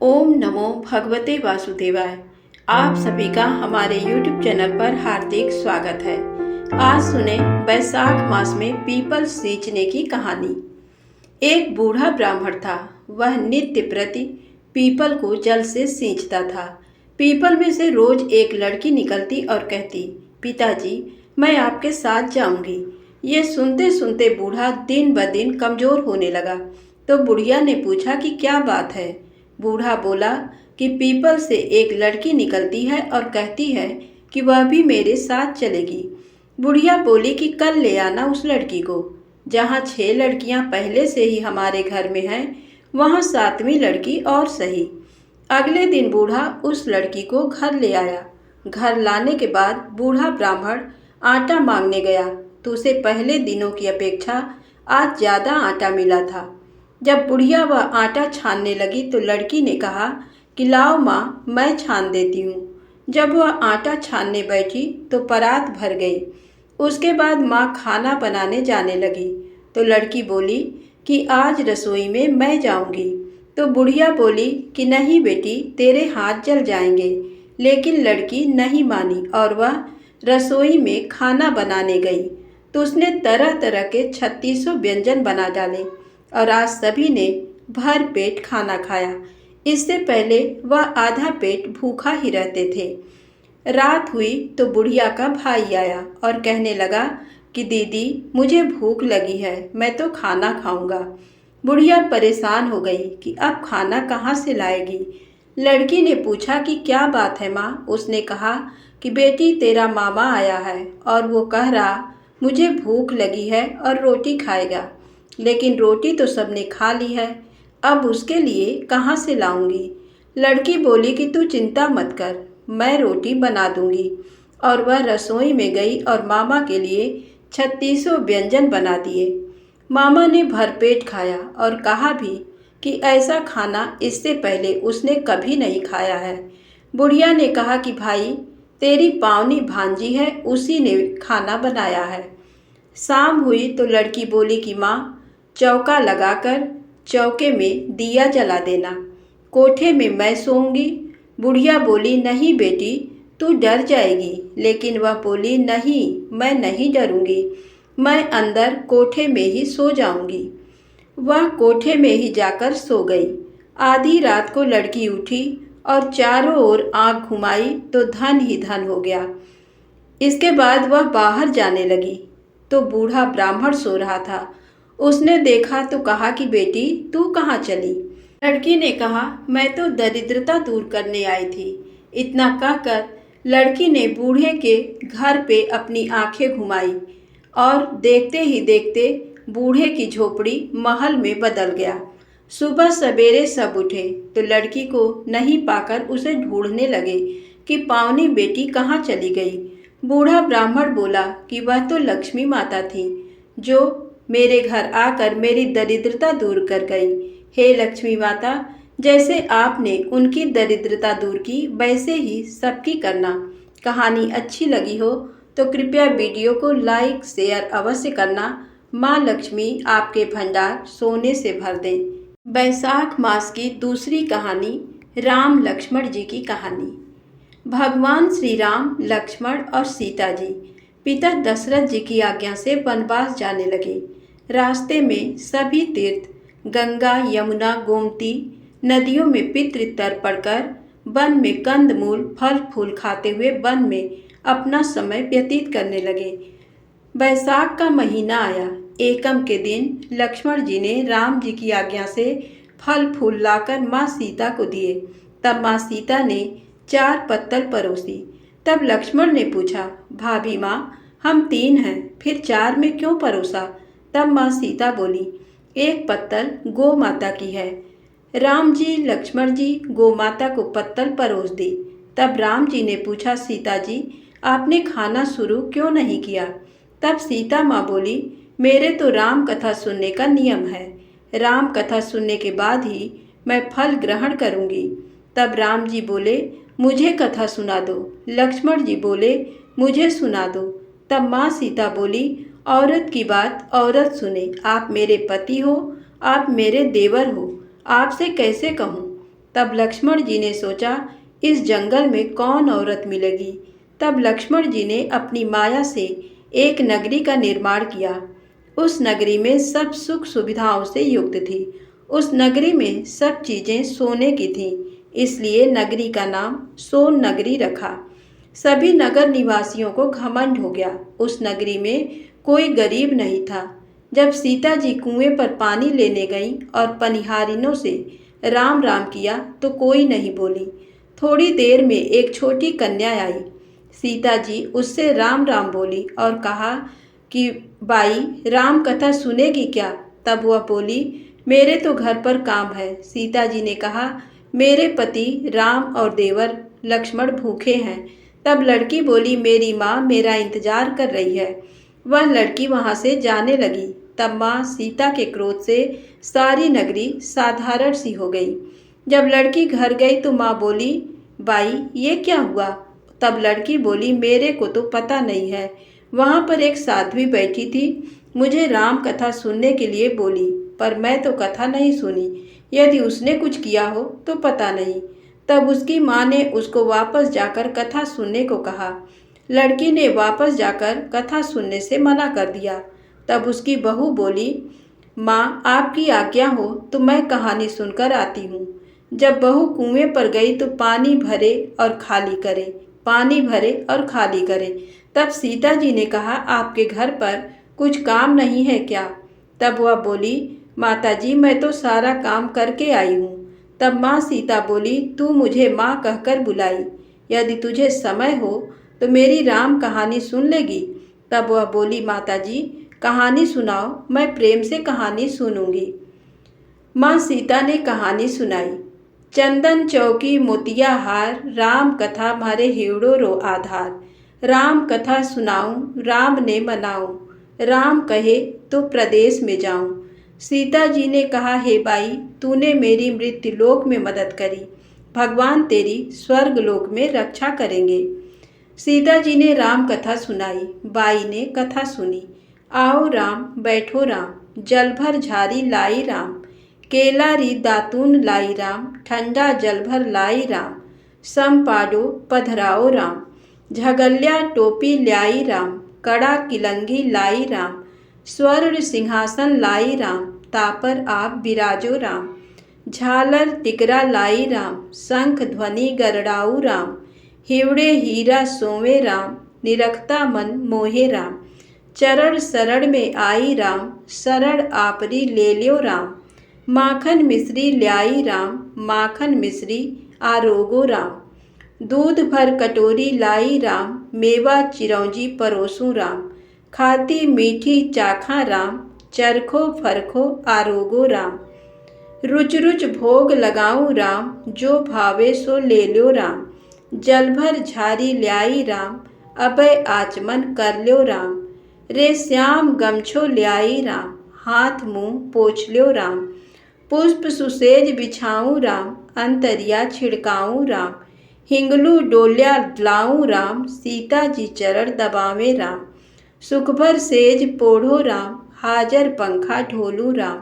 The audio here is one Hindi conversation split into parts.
ओम नमो भगवते वासुदेवाय। आप सभी का हमारे YouTube चैनल पर हार्दिक स्वागत है। आज सुने बैसाख मास में पीपल सींचने की कहानी। एक बूढ़ा ब्राह्मण था। वह नित्य प्रति पीपल को जल से सींचता था। पीपल में से रोज एक लड़की निकलती और कहती, पिताजी मैं आपके साथ जाऊंगी। ये सुनते सुनते बूढ़ा दिन ब दिन कमजोर होने लगा। तो बुढ़िया ने पूछा कि क्या बात है। बूढ़ा बोला कि पीपल से एक लड़की निकलती है और कहती है कि वह भी मेरे साथ चलेगी। बुढ़िया बोली कि कल ले आना उस लड़की को। जहाँ 6 लड़कियाँ पहले से ही हमारे घर में हैं, वहाँ 7वीं लड़की और सही। अगले दिन बूढ़ा उस लड़की को घर ले आया। घर लाने के बाद बूढ़ा ब्राह्मण आटा मांगने गया तो उसे पहले दिनों की अपेक्षा आज ज़्यादा आटा मिला था। जब बुढ़िया वह आटा छानने लगी तो लड़की ने कहा कि लाओ माँ, मैं छान देती हूँ। जब वह आटा छानने बैठी तो परात भर गई। उसके बाद माँ खाना बनाने जाने लगी तो लड़की बोली कि आज रसोई में मैं जाऊंगी। तो बुढ़िया बोली कि नहीं बेटी, तेरे हाथ जल जाएंगे। लेकिन लड़की नहीं मानी और वह रसोई में खाना बनाने गई तो उसने तरह तरह के 3600 व्यंजन बना डाले और आज सभी ने भर पेट खाना खाया। इससे पहले वह आधा पेट भूखा ही रहते थे। रात हुई तो बुढ़िया का भाई आया और कहने लगा कि दीदी मुझे भूख लगी है, मैं तो खाना खाऊंगा। बुढ़िया परेशान हो गई कि अब खाना कहाँ से लाएगी। लड़की ने पूछा कि क्या बात है माँ। उसने कहा कि बेटी तेरा मामा आया है और वो कह रहा मुझे भूख लगी है और रोटी खाएगा, लेकिन रोटी तो सबने खा ली है, अब उसके लिए कहाँ से लाऊंगी। लड़की बोली कि तू चिंता मत कर, मैं रोटी बना दूंगी। और वह रसोई में गई और मामा के लिए 3600 व्यंजन बना दिए। मामा ने भरपेट खाया और कहा भी कि ऐसा खाना इससे पहले उसने कभी नहीं खाया है। बुढ़िया ने कहा कि भाई तेरी पावनी भांजी है, उसी ने खाना बनाया है। शाम हुई तो लड़की बोली कि माँ, चौका लगाकर चौके में दिया जला देना, कोठे में मैं सोऊंगी। बुढ़िया बोली नहीं बेटी, तू डर जाएगी। लेकिन वह बोली नहीं, मैं नहीं डरूंगी, मैं अंदर कोठे में ही सो जाऊंगी। वह कोठे में ही जाकर सो गई। आधी रात को लड़की उठी और चारों ओर आंख घुमाई तो धन ही धन हो गया। इसके बाद वह बाहर जाने लगी तो बूढ़ा ब्राह्मण सो रहा था। उसने देखा तो कहा कि बेटी तू कहाँ चली। लड़की ने कहा मैं तो दरिद्रता दूर करने आई थी। इतना कहकर लड़की ने बूढ़े के घर पे अपनी आंखें घुमाई और देखते ही देखते बूढ़े की झोपड़ी महल में बदल गया। सुबह सवेरे सब उठे तो लड़की को नहीं पाकर उसे ढूंढने लगे कि पावनी बेटी कहाँ चली गई। बूढ़ा ब्राह्मण बोला कि वह तो लक्ष्मी माता थी जो मेरे घर आकर मेरी दरिद्रता दूर कर गई। हे लक्ष्मी माता, जैसे आपने उनकी दरिद्रता दूर की वैसे ही सबकी करना। कहानी अच्छी लगी हो तो कृपया वीडियो को लाइक शेयर अवश्य करना। माँ लक्ष्मी आपके भंडार सोने से भर दें। बैसाख मास की दूसरी कहानी, राम लक्ष्मण जी की कहानी। भगवान श्री राम, लक्ष्मण और सीता जी पिता दशरथ जी की आज्ञा से वनवास जाने लगे। रास्ते में सभी तीर्थ गंगा, यमुना, गोमती नदियों में पितृ तर्पण कर वन में कंदमूल फल फूल खाते हुए वन में अपना समय व्यतीत करने लगे। बैसाख का महीना आया। एकम के दिन लक्ष्मण जी ने राम जी की आज्ञा से फल फूल लाकर माँ सीता को दिए। तब माँ सीता ने 4 पत्तल परोसी। तब लक्ष्मण ने पूछा, भाभी माँ, हम 3 हैं, फिर 4 में क्यों परोसा। तब माँ सीता बोली, एक पत्तल गौ माता की है। राम जी लक्ष्मण जी गौ माता को पत्तल परोस दी। तब राम जी ने पूछा, सीता जी आपने खाना शुरू क्यों नहीं किया। तब सीता माँ बोली, मेरे तो राम कथा सुनने का नियम है, राम कथा सुनने के बाद ही मैं फल ग्रहण करूँगी। तब राम जी बोले, मुझे कथा सुना दो। लक्ष्मण जी बोले, मुझे सुना दो। तब माँ सीता बोली, औरत की बात औरत सुने, आप मेरे पति हो, आप मेरे देवर हो, आपसे कैसे कहूँ। तब लक्ष्मण जी ने सोचा, इस जंगल में कौन औरत मिलेगी। तब लक्ष्मण जी ने अपनी माया से एक नगरी का निर्माण किया। उस नगरी में सब सुख सुविधाओं से युक्त थी। उस नगरी में सब चीजें सोने की थीं, इसलिए नगरी का नाम सोन नगरी रखा। सभी नगर निवासियों को घमंड हो गया। उस नगरी में कोई गरीब नहीं था। जब सीता जी कुएं पर पानी लेने गईं और पनिहारिनों से राम राम किया तो कोई नहीं बोली। थोड़ी देर में एक छोटी कन्या आई। सीता जी उससे राम राम बोली और कहा कि बाई, राम कथा सुनेगी क्या। तब वह बोली, मेरे तो घर पर काम है। सीता जी ने कहा, मेरे पति राम और देवर लक्ष्मण भूखे हैं। तब लड़की बोली, मेरी माँ मेरा इंतजार कर रही है। वह लड़की वहां से जाने लगी। तब माँ सीता के क्रोध से सारी नगरी साधारण सी हो गई। जब लड़की घर गई तो माँ बोली, बाई ये क्या हुआ। तब लड़की बोली, मेरे को तो पता नहीं है। वहां पर एक साध्वी बैठी थी, मुझे राम कथा सुनने के लिए बोली, पर मैं तो कथा नहीं सुनी। यदि उसने कुछ किया हो तो पता नहीं। तब उसकी माँ ने उसको वापस जाकर कथा सुनने को कहा। लड़की ने वापस जाकर कथा सुनने से मना कर दिया। तब उसकी बहू बोली, माँ आपकी आज्ञा हो तो मैं कहानी सुनकर आती हूँ। जब बहू कुएं पर गई तो पानी भरे और खाली करे, पानी भरे और खाली करे। तब सीता जी ने कहा, आपके घर पर कुछ काम नहीं है क्या। तब वह बोली, माता जी मैं तो सारा काम करके आई हूँ। तब माँ सीता बोली, तू मुझे माँ कहकर बुलाई, यदि तुझे समय हो तो मेरी राम कहानी सुन लेगी। तब वह बोली, माता जी कहानी सुनाओ, मैं प्रेम से कहानी सुनूंगी। माँ सीता ने कहानी सुनाई। चंदन चौकी मोतिया हार, राम कथा मारे हिवड़ो रो आधार। राम कथा सुनाऊं राम ने मनाऊं, राम कहे तो प्रदेश में जाऊं। सीता जी ने कहा, हे बाई तूने मेरी मृत्यु लोक में मदद करी, भगवान तेरी स्वर्ग लोक में रक्षा करेंगे। सीता जी ने राम कथा सुनाई। बाई ने कथा सुनी। आओ राम बैठो राम, जल भर झारी लाई राम। केला री दातून लाई राम, ठंडा जल भर लाई राम। सम पाडो पधराओ राम, झगल्या टोपी लाई राम। कड़ा किलंगी लाई राम, स्वर्ण सिंहासन लाई राम। तापर आप विराजो राम, झालर टिकरा लाई राम। शंख ध्वनि गरड़ाऊ राम, हिवड़े हीरा सोवे राम। निरखता मन मोहे राम, चरण शरण में आई राम। शरण आपरी ले लियो राम, माखन मिश्री ल्याई राम। माखन मिश्री आरोगो राम, दूध भर कटोरी लाई राम। मेवा चिरौंजी परोसूं राम, खाती मीठी चाखा राम। चरखो फरखो आरोगो राम, रुच रुच भोग लगाऊं राम। जो भावे सो ले लो राम, जल भर झारी ल्याई राम। अभय आचमन कर ल्यो राम, रे श्याम गमछो ल्याई राम। हाथ मुंह पोछ ल्यो राम, पुष्प सुसेज बिछाऊं राम। अंतरिया छिड़काऊं राम, हिंगलू डोल्या लाऊं राम। सीता जी चरण दबावे राम, सुख भर सेज पोढ़ो राम। हाजर पंखा ढोलू राम,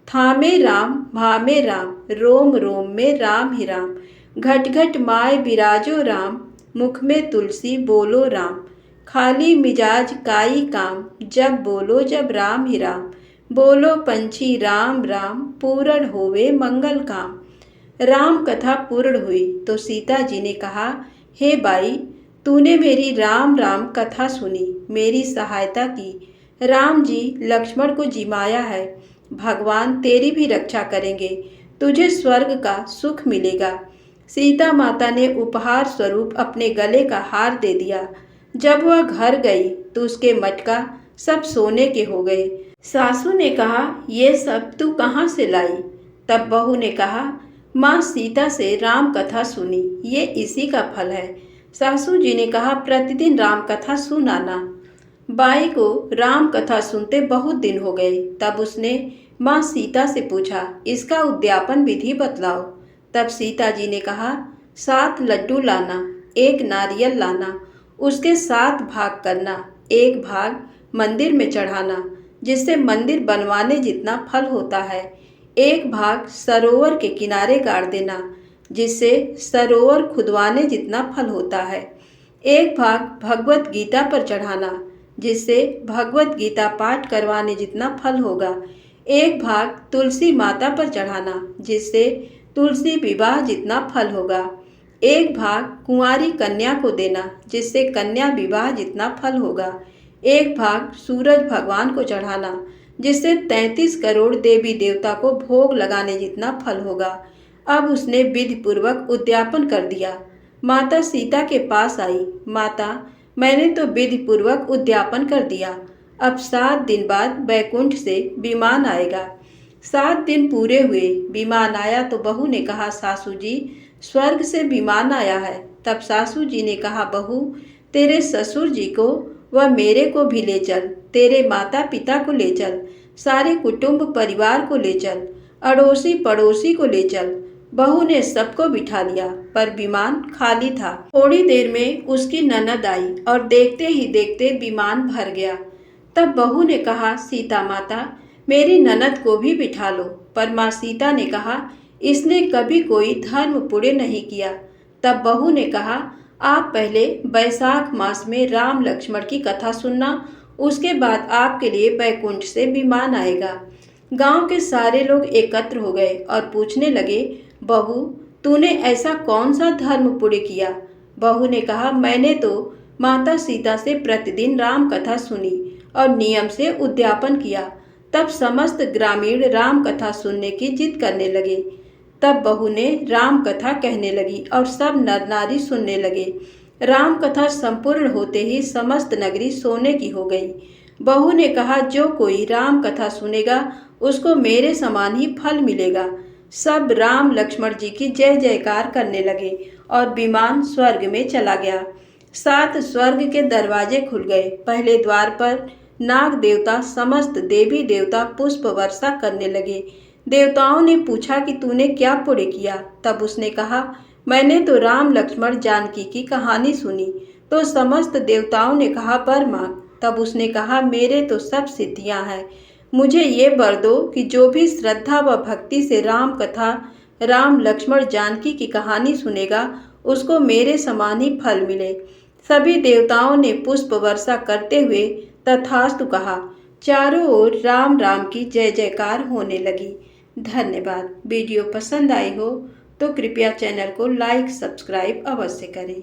थामे राम भामे राम। रोम रोम में राम ही राम, घट घट माय बिराजो राम। मुख में तुलसी बोलो राम, खाली मिजाज काई काम। जब बोलो जब राम ही राम, बोलो पंछी राम राम। पूर्ण होवे मंगल काम। राम कथा पूर्ण हुई तो सीता जी ने कहा, हे बाई तूने मेरी राम राम कथा सुनी, मेरी सहायता की। राम जी लक्ष्मण को जिमाया है, भगवान तेरी भी रक्षा करेंगे, तुझे स्वर्ग का सुख मिलेगा। सीता माता ने उपहार स्वरूप अपने गले का हार दे दिया। जब वह घर गई तो उसके मटका सब सोने के हो गए। सासू ने कहा, ये सब तू कहाँ से लाई। तब बहू ने कहा, माँ सीता से राम कथा सुनी, ये इसी का फल है। सासू जी ने कहा, प्रतिदिन राम कथा सुनाना। बाई को राम कथा सुनते बहुत दिन हो गए। तब उसने माँ सीता से पूछा, इसका उद्यापन विधि बतलाओ। तब सीता जी ने कहा, 7 लड्डू लाना, 1 नारियल लाना, उसके 7 भाग करना। 1 भाग मंदिर में चढ़ाना, जिससे मंदिर बनवाने जितना फल होता है। 1 भाग सरोवर के किनारे गाड़ देना, जिससे सरोवर खुदवाने जितना फल होता है। एक भाग भगवत गीता पर चढ़ाना, जिससे भगवत गीता पाठ करवाने जितना फल होगा। एक भाग तुलसी माता पर चढ़ाना, जिससे तुलसी विवाह जितना फल होगा। एक भाग कुंवारी कन्या को देना, जिससे कन्या विवाह जितना फल होगा। एक भाग सूरज भगवान को चढ़ाना, जिससे 33 करोड़ देवी देवता को भोग लगाने जितना फल होगा। अब उसने विधि पूर्वक उद्यापन कर दिया। माता सीता के पास आई, माता, मैंने तो विधि पूर्वक उद्यापन कर दिया। अब 7 दिन बाद बैकुंठ से विमान आएगा। 7 दिन पूरे हुए, विमान आया तो बहू ने कहा, सासू जी, स्वर्ग से विमान आया है। तब सासू जी ने कहा, बहू, तेरे ससुर जी को व मेरे को भी ले चल, तेरे माता पिता को ले चल, सारे कुटुंब परिवार को ले चल, अड़ोसी पड़ोसी को ले चल। बहू ने सबको बिठा लिया, पर विमान खाली था। थोड़ी देर में उसकी ननद आई और देखते ही देखते विमान भर गया। तब बहू ने कहा, सीता माता, मेरी ननद को भी बिठा लो। पर माँ सीता ने कहा, इसने कभी कोई धर्म पुण्य नहीं किया। तब बहू ने कहा, आप पहले बैसाख मास में राम लक्ष्मण की कथा सुनना, उसके बाद आपके लिए बैकुंठ से विमान आएगा। गांव के सारे लोग एकत्र हो गए और पूछने लगे, बहू, तूने ऐसा कौन सा धर्म पुण्य किया? बहू ने कहा, मैंने तो माता सीता से प्रतिदिन राम कथा सुनी और नियम से उद्यापन किया। तब समस्त ग्रामीण राम कथा सुनने की जिद करने लगे। तब बहू ने राम कथा कहने लगी और सब नर नारी सुनने लगे। राम कथा संपूर्ण होते ही समस्त नगरी सोने की हो गई। बहू ने कहा, जो कोई राम कथा सुनेगा उसको मेरे समान ही फल मिलेगा। सब राम लक्ष्मण जी की जय जयकार करने लगे और विमान स्वर्ग में चला गया। 7 स्वर्ग के दरवाजे खुल गए। पहले द्वार पर नाग देवता समस्त देवी देवता पुष्प वर्षा करने लगे। देवताओं ने पूछा कि तूने क्या पुण्य किया? तब उसने कहा, मैंने तो राम लक्ष्मण जानकी की कहानी सुनी। तो समस्त देवताओं ने कहा, वर मांग। तब उसने कहा, मेरे तो सब सिद्धियां हैं, मुझे ये वर दो कि जो भी श्रद्धा व भक्ति से राम कथा राम लक्ष्मण जानकी की कहानी सुनेगा उसको मेरे समान ही फल मिले। सभी देवताओं ने पुष्प वर्षा करते हुए तथास्तु कहा। चारों ओर राम राम की जय जयकार होने लगी। धन्यवाद। वीडियो पसंद आई हो तो कृपया चैनल को लाइक सब्सक्राइब अवश्य करें।